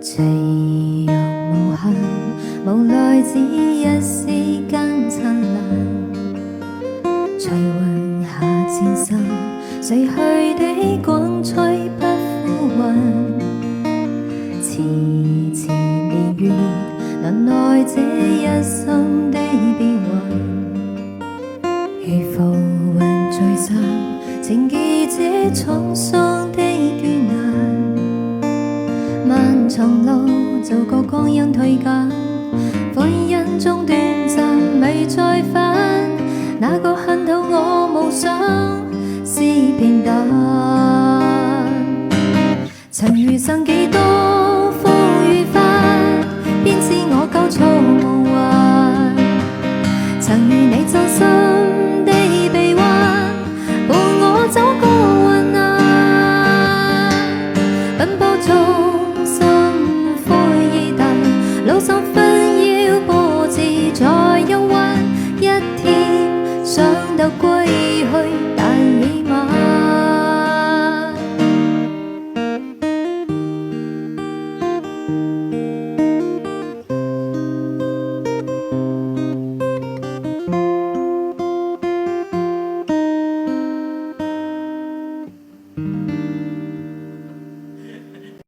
斜陽無限，無奈只一絲間燦爛。隨雲下漸散，逝去的光吹不呼喚。遲遲年月，難耐這一生的變幻。如浮雲聚散，情記這滄桑的倦顏。漫長路走過光陰退減，歡欣中短暫未再返。那個恨透我無想是平淡。曾遇上幾多苦與煩，編織我舊草夢幻。曾與你走失